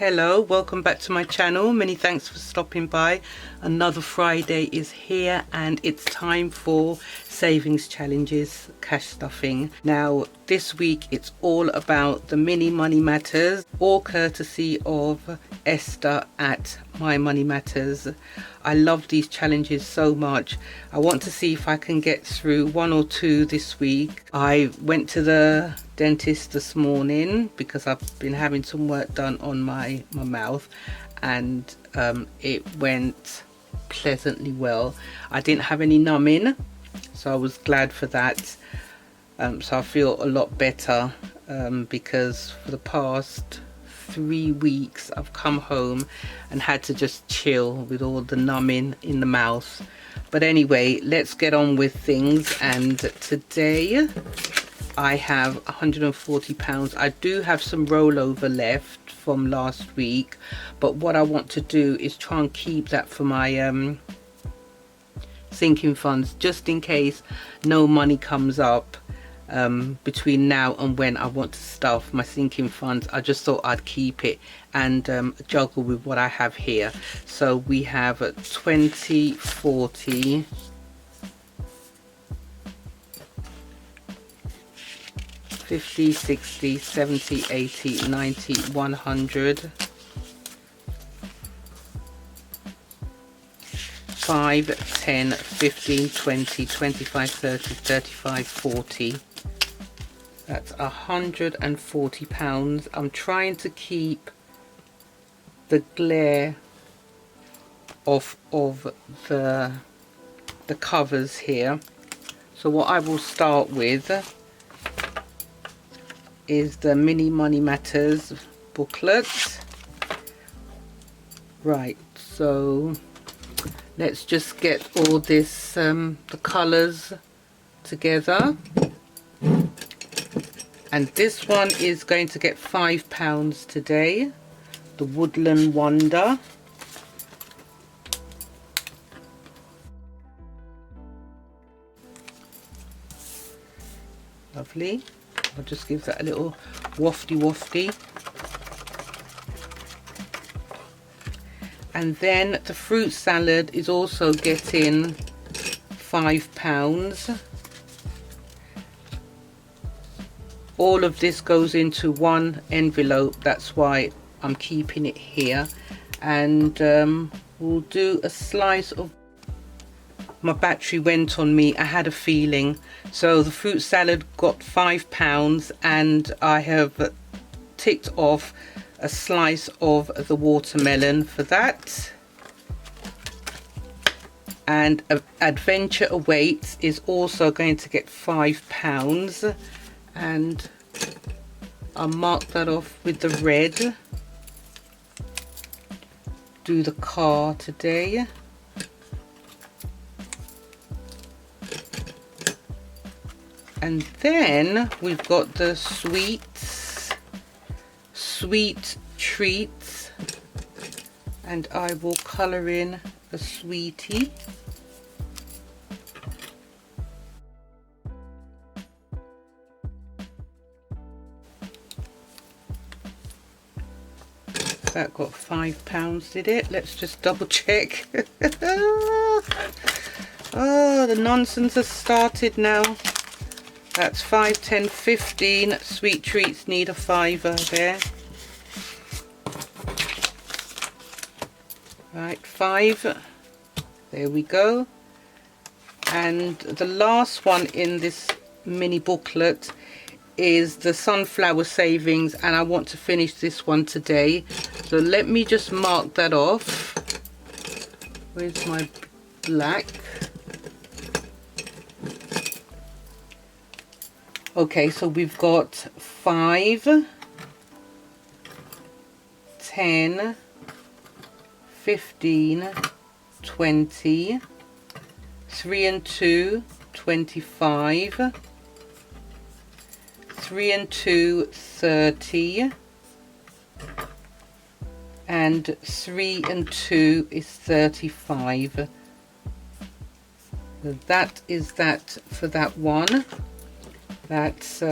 Hello, welcome back to my channel. Many thanks for stopping by. Another Friday is here and it's time for savings challenges, cash stuffing. Now this week it's all about the mini money matters, all courtesy of Esther at My Money Matters. I love these challenges so much. I want to see if I can get through one or two this week. I went to the dentist this morning because I've been having some work done on my mouth, and it went pleasantly well. I didn't have any numbing, so I was glad for that. So I feel a lot better because for the past 3 weeks I've come home and had to just chill with all the numbing in the mouth. But anyway, let's get on with things. And today I have £140. I do have some rollover left from last week, but what I want to do is try and keep that for my sinking funds, just in case no money comes up between now and when I want to stuff my sinking funds. I just thought I'd keep it and juggle with what I have here. So we have 20, 40, 50, 60, 70, 80, 90, 100, 5, 10, 15, 20, 25, 30, 35, 40. That's £140. I'm trying to keep the glare off of the covers here. So what I will start with is the Mini Money Matters booklet. Right, so let's just get all this the colors together. And this one is going to get £5 today, the Woodland Wonder. Lovely. I'll just give that a little wafty. And then the fruit salad is also getting £5. All of this goes into one envelope, that's why I'm keeping it here. And we'll do a slice of... My battery went on me, I had a feeling. So the fruit salad got £5 and I have ticked off a slice of the watermelon for that. And Adventure Awaits is also going to get £5, and I'll mark that off with the red. Do the car today. And then we've got the sweet treats, and I will colour in a sweetie. That got £5, did it? Let's just double check. Oh, the nonsense has started now. That's 5, 10, 15. Sweet treats need a £5 there. Right, 5. There we go. And the last one in this mini booklet is the sunflower savings, and I want to finish this one today. So let me just mark that off. Where's my black? Okay, so we've got 5, 10, 15, 20, 3 and 2, 25, 3 and 2, 30, and 3 and 2 is 35. So that is that for that one. That's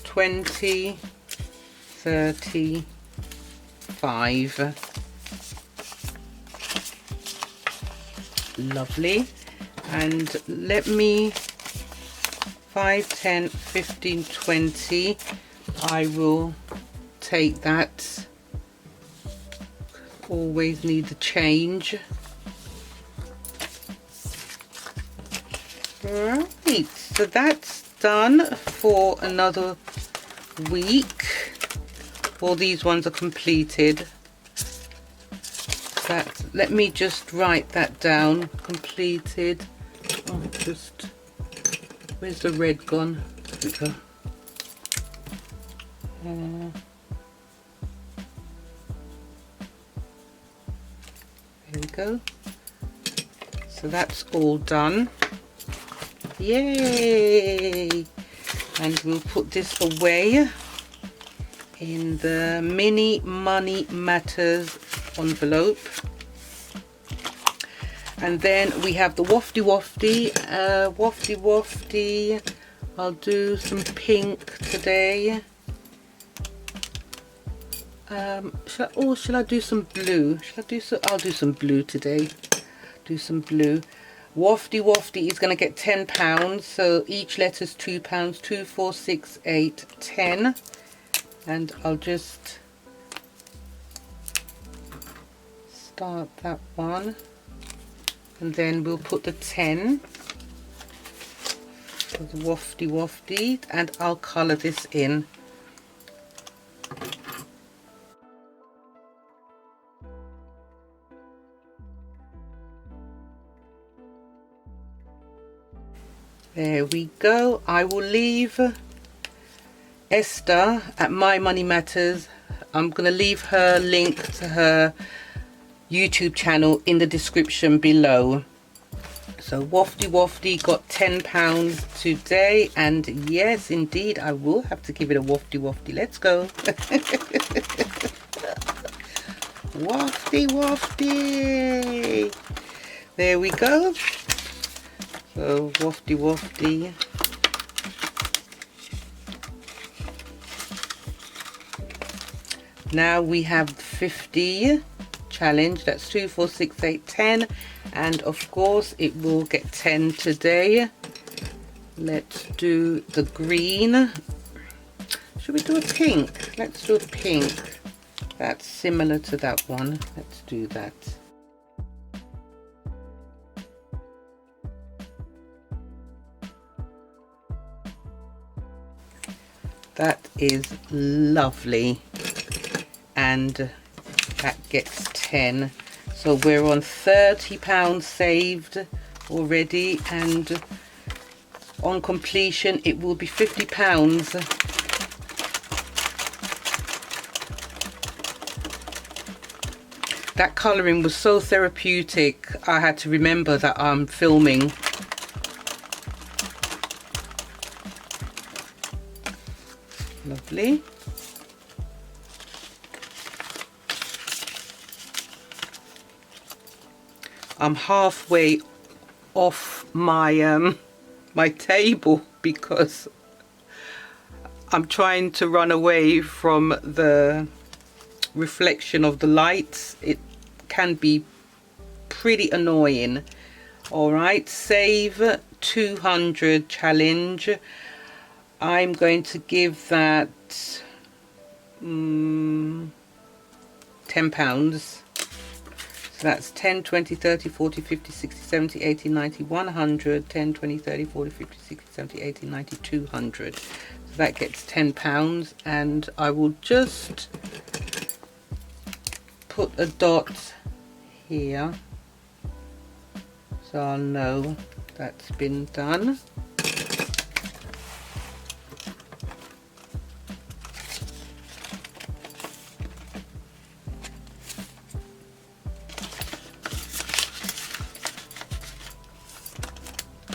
20, 30, 5. Lovely. And let me 5, 10, 15, 20. I will take that. Always need the change. Right, so that's done for another week. All these ones are completed. That, let me just write that down. Completed. Oh, just, where's the red gone? There we go. There we go. So that's all done. Yay! And we'll put this away in the Mini Money Matters envelope. And then we have the wafty wafty. I'll do some pink today. Shall I do some blue? I'll do some blue today. Do some blue. Wafty is going to get £10, so each letter's £2. 2, 4, 6, 8, 10. And I'll just start that one, and then we'll put the 10 for the wafty, and I'll colour this in. There we go. I will leave Esther at My Money Matters. I'm going to leave her link to her YouTube channel in the description below. So wafty got £10 today, and yes indeed I will have to give it a wafty. Let's go. Wafty. There we go. So wafty. Now we have 50 challenge. That's 2, 4, 6, 8, 10, and of course it will get 10 today. Let's do the green. Should we do a pink? Let's do a pink. That's similar to that one. Let's do that. That is lovely, and that gets 10. So we're on £30 saved already, and on completion it will be £50. That colouring was so therapeutic. I had to remember that I'm filming. Lovely. I'm halfway off my my table because I'm trying to run away from the reflection of the lights. It can be pretty annoying. All right, save 200 challenge. I'm going to give that £10. So that's 10, 20, 30, 40, 50, 60, 70, 80, 90, 100, 10, 20, 30, 40, 50, 60, 70, 80, 90, 200. So that gets £10, and I will just put a dot here so I'll know that's been done.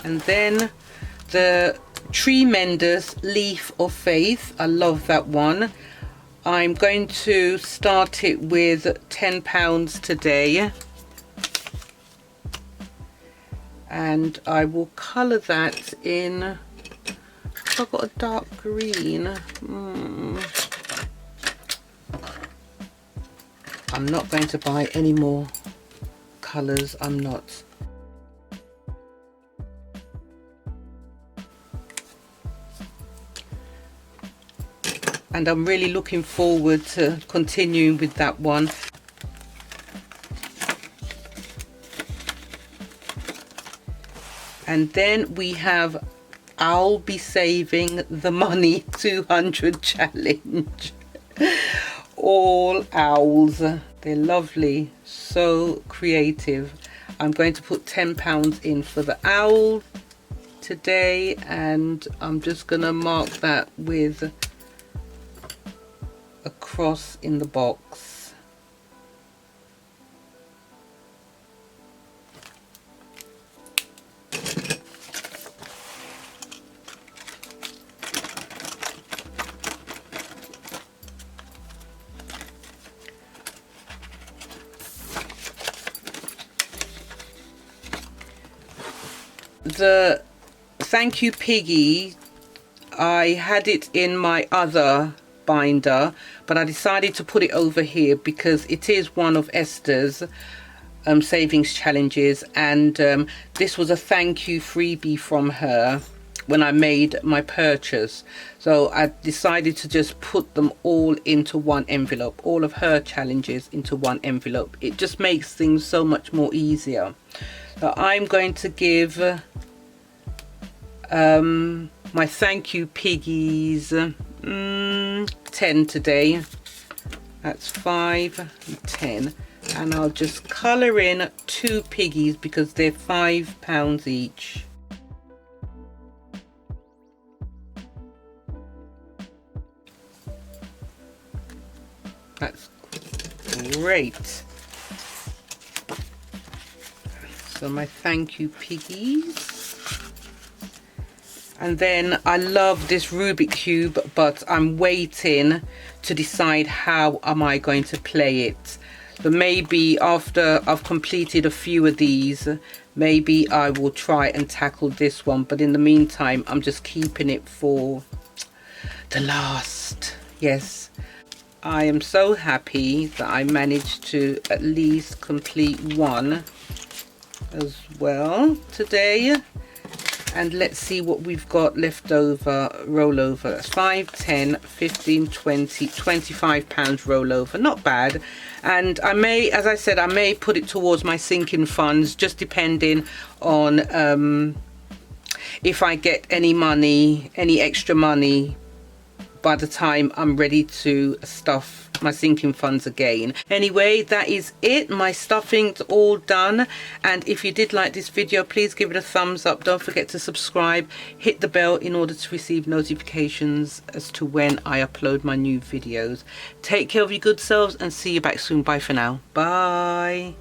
And then the Tree Menders Leaf of Faith. I love that one. I'm going to start it with £10 today. And I will colour that in, I've got a dark green. I'm not going to buy any more colours. I'm not. And I'm really looking forward to continuing with that one. And then we have I'll Be Saving the Money 200 challenge. All owls. They're lovely, so creative. I'm going to put £10 in for the owl today, and I'm just gonna mark that with a cross in the box. The Thank You Piggy, I had it in my other binder, but I decided to put it over here because it is one of Esther's savings challenges, and this was a thank you freebie from her when I made my purchase. So I decided to just put them all into one envelope, all of her challenges into one envelope. It just makes things so much more easier. So I'm going to give my Thank You Piggies 10 today. That's 5 and 10. And I'll just colour in 2 piggies because they're £5 each. That's great. So my Thank You Piggies. And then I love this Rubik cube, but I'm waiting to decide how am I going to play it. So maybe after I've completed a few of these, maybe I will try and tackle this one. But in the meantime, I'm just keeping it for the last. Yes, I am so happy that I managed to at least complete one as well today. And let's see what we've got left over, rollover. That's 5, 10, 15, 20, £25 rollover. Not bad. And I may, as I said, I may put it towards my sinking funds, just depending on if I get any money, any extra money by the time I'm ready to stuff my sinking funds again. Anyway, that is it. My stuffing's all done, and if you did like this video, please give it a thumbs up. Don't forget to subscribe, hit the bell in order to receive notifications as to when I upload my new videos. Take care of your good selves and see you back soon. Bye for now. Bye.